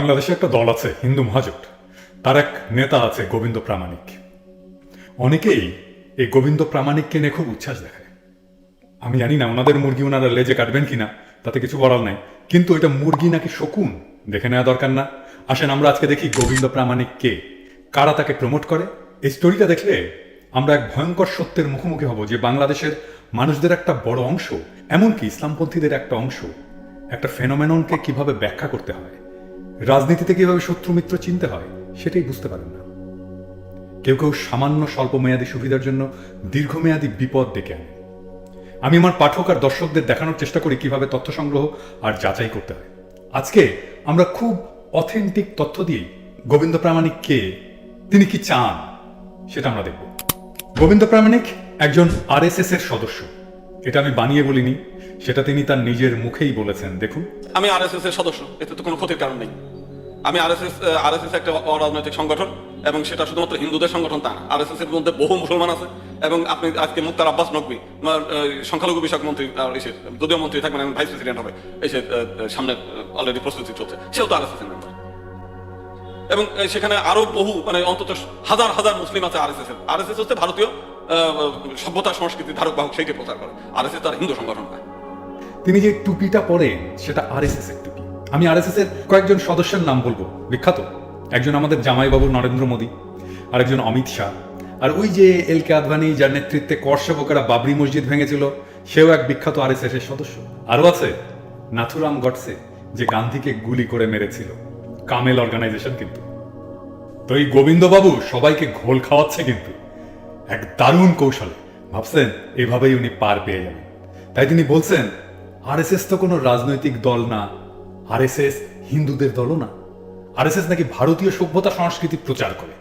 বাংলাদেশে একটা দল আছে হিন্দু মহাজোট, তার এক নেতা আছে গোবিন্দ প্রামাণিক। অনেকেই এই গোবিন্দ প্রামাণিককে নিয়ে খুব উচ্ছ্বাস দেখায়। আমি জানি না ওনাদের মুরগি ওনারা লেজে কাটবেন কিনা, তাতে কিছু বলার নাই, কিন্তু এটা মুরগি নাকি শকুন দেখে নেওয়া দরকার না। আসেন আমরা আজকে দেখি গোবিন্দ প্রামাণিক কে, কারা তাকে প্রমোট করে। এই স্টোরিটা দেখলে আমরা এক ভয়ঙ্কর সত্যের মুখোমুখি হব যে বাংলাদেশের মানুষদের একটা বড় অংশ, এমনকি ইসলামপন্থীদের একটা অংশ, একটা ফেনোমেননকে কিভাবে ব্যাখ্যা করতে হয়, রাজনীতিতে কিভাবে শত্রু মিত্র চিনতে হয় সেটাই বুঝতে পারেন না। কেউ কেউ সামান্য স্বল্পমেয়াদী সুবিধার জন্য দীর্ঘমেয়াদী বিপদ ডেকে আনে। আমি আমার পাঠক আর দর্শকদের দেখানোর চেষ্টা করি কিভাবে তথ্য সংগ্রহ আর যাচাই করতে হয়। আজকে আমরা খুব অথেন্টিক তথ্য দিয়েই গোবিন্দ প্রামাণিক কে, তিনি কি চান সেটা আমরা দেখব। গোবিন্দ প্রামাণিক একজন আরএসএস এর সদস্য, এটা আমি বানিয়ে বলিনি, সেটা তিনি তার নিজের মুখেই বলেছেন। দেখুন, আমি আরএসএস এর সদস্য, এতে তো কোনো ক্ষতির কারণ নেই। আমি আরএসএস একটা অরাজনৈতিক সংগঠন, এবং সেটা শুধুমাত্র হিন্দুদের সংগঠন তা না। আরএসএস এর মধ্যে বহু মুসলমান আছে, এবং আপনি আজকে মুক্তার আব্বাস নকভি, সংখ্যালঘু বিষয়ক মন্ত্রী, যদিও মন্ত্রী থাকবেন, ভাইস প্রেসিডেন্ট হবে, এসে সামনে অলরেডি প্রস্তুতি চলছে, সেও তো আরএসএস এর মেম্বার। এবং সেখানে আরো বহু অন্তত হাজার হাজার মুসলিম আছে আরএসএস হচ্ছে ভারতীয় সভ্যতা সংস্কৃতি ধারক বাহক, সেইকে প্রচার করে। আরএসএস তার হিন্দু সংগঠন না। তিনি যে টুপিটা পরেন সেটা আরএসএস এর টুপি। আমি আরএসএস এর কয়েকজন সদস্যের নাম বলবো, বিখ্যাত। একজন আমাদের জামাইবাবু নরেন্দ্র মোদী, আরেকজন অমিত শাহ, আর ওই যে এল কে আদভানি যার নেতৃত্বে কর সেবকেরা বাবরি মসজিদ ভেঙেছিল, সেও এক বিখ্যাত আরএসএস এর সদস্য। আরও আছে নাথুরাম গডসে, যে গান্ধীকে গুলি করে মেরেছিল, কামেল অর্গানাইজেশন। কিন্তু তো এই গোবিন্দবাবু সবাইকে ঘোল খাওয়াচ্ছে কিন্তু এক দারুণ কৌশলে। ভাবছেন এভাবেই উনি পার পেয়ে যাবেন। তাই তিনি বলছেন আরএসএস তো কোনো রাজনৈতিক দল না, আরএসএস হিন্দুদের দলও না, আরএসএস নাকি ভারতীয় সভ্যতা সংস্কৃতি প্রচার করে,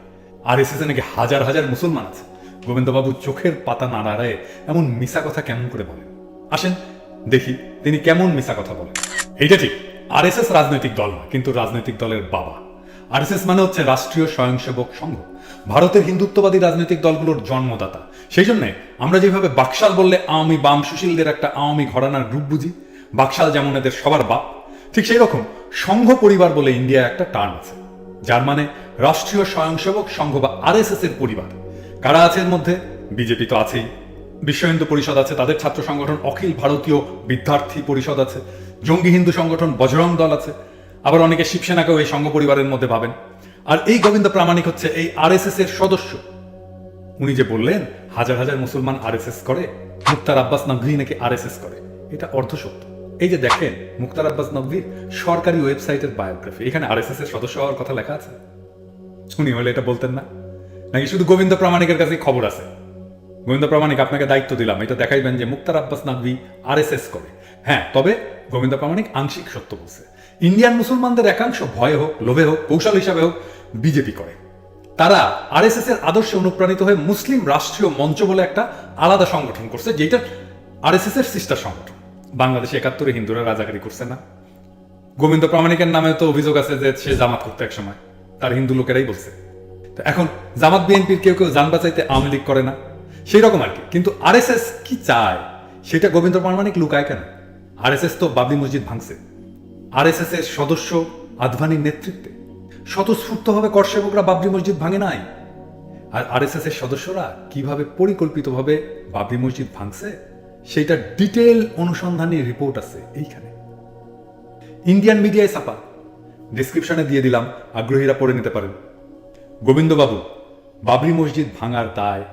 আরএসএস নাকি হাজার হাজার মুসলমান আছে। গোবিন্দবাবু চোখের পাতা না নাড়ায় এমন মিশা কথা কেমন করে বলেন? আসেন দেখি তিনি কেমন মিশা কথা বলেন। এইটা ঠিক, আরএসএস রাজনৈতিক দল না, কিন্তু রাজনৈতিক দলের বাবা। আরএসএস মানে হচ্ছে রাষ্ট্রীয় স্বয়ংসেবক সংঘ, ভারতের হিন্দুত্ববাদী রাজনৈতিক দলগুলোর জন্মদাতা। সেই জন্য আমরা যেভাবে বাকশাল বললে আওয়ামী বাম সুশীলদের একটা আওয়ামী ঘরানার গ্রুপ বুঝি, বাকশাল যেমন এদের সবার বাপ, ঠিক সেই রকম সংঘ পরিবার বলে ইন্ডিয়া একটা টার্ম আছে, যার মানে রাষ্ট্রীয় স্বয়ংসেবক সংঘ বা আরএসএস এর পরিবার। কারা আছে এর মধ্যে? বিজেপি তো আছেই, বিশ্ব হিন্দু পরিষদ আছে, তাদের ছাত্র সংগঠন অখিল ভারতীয় বিদ্যার্থী পরিষদ আছে, জঙ্গি হিন্দু সংগঠন বজরং দল আছে, আবার অনেকে শিবসেনাকেও এই সংঘ পরিবারের মধ্যে ভাবেন। আর এই গোবিন্দ প্রামাণিক হচ্ছে এই আরএসএস এর সদস্য। উনি যে বললেন হাজার হাজার মুসলমান আরএসএস করে, মুক্তার আব্বাস নকভি নাকি আরএসএস করে, এটা অর্ধসত্য। এই যে দেখেন মুক্তার আব্বাস নকভির সরকারি ওয়েবসাইটের বায়োগ্রাফি, এখানে আরএসএস এর সদস্য হওয়ার কথা লেখা আছে। উনি হলে এটা বলতেন না? নাকি শুধু গোবিন্দ প্রামাণিকের কাছে খবর আছে? গোবিন্দ প্রামাণিক, আপনাকে দায়িত্ব দিলাম, এটা দেখাইবেন যে মুক্তার আব্বাস নকভি আরএসএস করে। হ্যাঁ, তবে গোবিন্দ প্রামাণিক আংশিক সত্য বলছে। ইন্ডিয়ান মুসলমানদের একাংশ ভয়ে হোক, লোভে হোক, কৌশল হিসাবে হোক বিজেপি করে। তারা আরএসএস এর আদর্শে অনুপ্রাণিত হয়ে মুসলিম রাষ্ট্রীয় মঞ্চ বলে একটা আলাদা সংগঠন করছে, যেটা আরএসএস এর সিস্টার সংগঠন। বাংলাদেশে ৭১ হিন্দুরা রাজাকারি করছে না? গোবিন্দ প্রামাণিকের নামে তো অভিযোগ আছে যে সে জামাত করতে এক সময়, তার হিন্দু লোকেরাই বলছে। তো এখন জামাত বিএনপির কেউ কেউ জান বাঁচাইতে আওয়ামী লীগ করে না, সেই রকম আর কি। কিন্তু আরএসএস কি চায় সেটা গোবিন্দ প্রামাণিক লুকায় কেন? আরএসএস তো বাবরি মসজিদ ভাঙছে, আরএসএস এর সদস্য আদভানির নেতৃত্বে স্বতঃস্ফূর্তভাবে কর সেবকরা বাবরি মসজিদ ভাঙে নাই। আর আরএসএস এর সদস্যরা কিভাবে পরিকল্পিতভাবে বাবরি মসজিদ ভাঙছে সেটা ডিটেল অনুসন্ধানী রিপোর্ট আছে এইখানে, ইন্ডিয়ান মিডিয়ায় ছাপা, ডেসক্রিপশনে দিয়ে দিলাম, আগ্রহীরা পড়ে নিতে পারেন। গোবিন্দবাবু, বাবরি মসজিদ ভাঙার দায়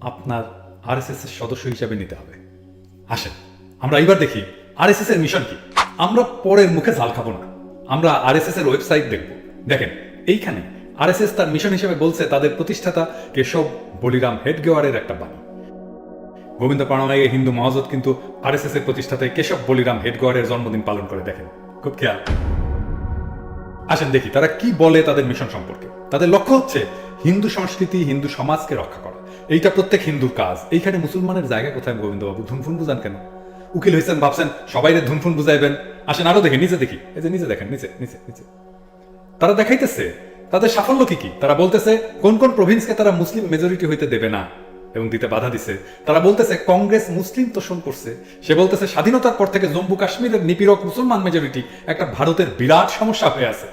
আপনার আরএসএস এর সদস্য হিসাবে নিতে হবে। আসেন আমরা এইবার দেখি আরএসএস এর মিশন কি। আমরা পরের মুখে ঝাল খাবো না, আমরা আরএসএস এর ওয়েবসাইট দেখব। দেখেন এইখানে আরএসএস তার মিশন হিসেবে বলছে তাদের প্রতিষ্ঠাতা কেশব বলিরাম হেডগেওয়ারের একটা বাণী। গোবিন্দ প্রামাণিক হিন্দু মহাজোট কিন্তু আরএসএস এর প্রতিষ্ঠাতা কেশব বলিরাম হেডগেওয়ারের জন্মদিন পালন করে। দেখেন খুব খেয়াল। আসেন দেখি তারা কি বলে তাদের মিশন সম্পর্কে। তাদের লক্ষ্য হচ্ছে হিন্দু সংস্কৃতি, হিন্দু সমাজকে রক্ষা করা। এইটা প্রত্যেক হিন্দুর কাজ। এইখানে মুসলমানের জায়গা কোথায় গোবিন্দবাবু? ধুনফুন বুঝান কেন? উকিল হয়েছেন ভাবছেন সবাই ধুনফুন বুঝাইবেন? আসেন আরো দেখি, নিচে দেখি, এই যে নিচে দেখেন, নিচে নিচে নিচে তারা দেখাইতেছে তাদের সাফল্য কি কি। তারা বলতেছে কোন কোন প্রভিন্সকে তারা মুসলিম মেজরিটি হইতে দেবে না এবং দিতে বাধা দিছে। তারা বলতেছে কংগ্রেস মুসলিম তোষণ করছে। সে বলতেছে স্বাধীনতার পর থেকে জম্মু কাশ্মীরের নিপীড়ক মুসলমান মেজরিটি একটা ভারতের বিরাট সমস্যা হয়ে আছে।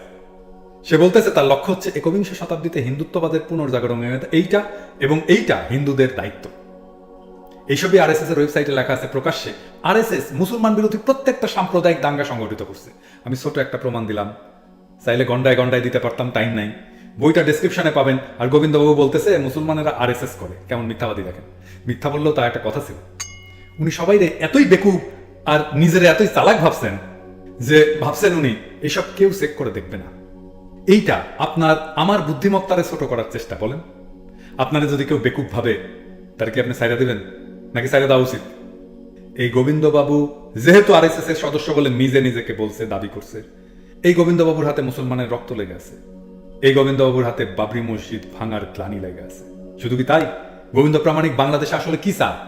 সে বলতেছে তার লক্ষ্য হচ্ছে একবিংশ শতাব্দীতে হিন্দুত্ববাদের পুনর্জাগরণ, এইটা এবং এইটা হিন্দুদের দায়িত্ব। এইসবই আরএসএস এর ওয়েবসাইটে লেখা আছে প্রকাশ্যে। আরএসএস মুসলমান বিরোধী প্রত্যেকটা সাম্প্রদায়িক দাঙ্গা সংগঠিত করছে। আমি ছোট একটা প্রমাণ দিলাম, চাইলে গন্ডায় গন্ডায় দিতে পারতাম, টাইম নাই। বইটা ডেসক্রিপশনে পাবেন। আর গোবিন্দবাবু বলতেছে মুসলমানেরা আরএসএস করে, কেমন মিথ্যাবাদী দেখেন। মিথ্যা বললেও তা একটা কথা ছিল। উনি সবাই এতই বেকুব আর নিজের এতই চালাক ভাবছেন যে ভাবছেন উনি এসব কেউ চেক করে দেখবে না। এইটা আপনার আমার বুদ্ধিমত্তারে ছোট করার চেষ্টা। বলেন, আপনারা যদি কেউ বেকুব ভাবে তার কি আপনি সাইরা দিবেন নাকি সাইরা দেওয়া উচিত? এই গোবিন্দবাবু যেহেতু আরএসএস এর সদস্য বলে নিজে নিজেকে বলছে, দাবি করছে, এই গোবিন্দবাবুর হাতে মুসলমানের রক্ত লেগে আছে। এই গোবিন্দবাবুর হাতে বাবরি মসজিদ ভাঙার গ্লানি লেগে আছে। শুধু কি তাই, গোবিন্দ প্রামাণিক বাংলাদেশে আসলে কি চায়?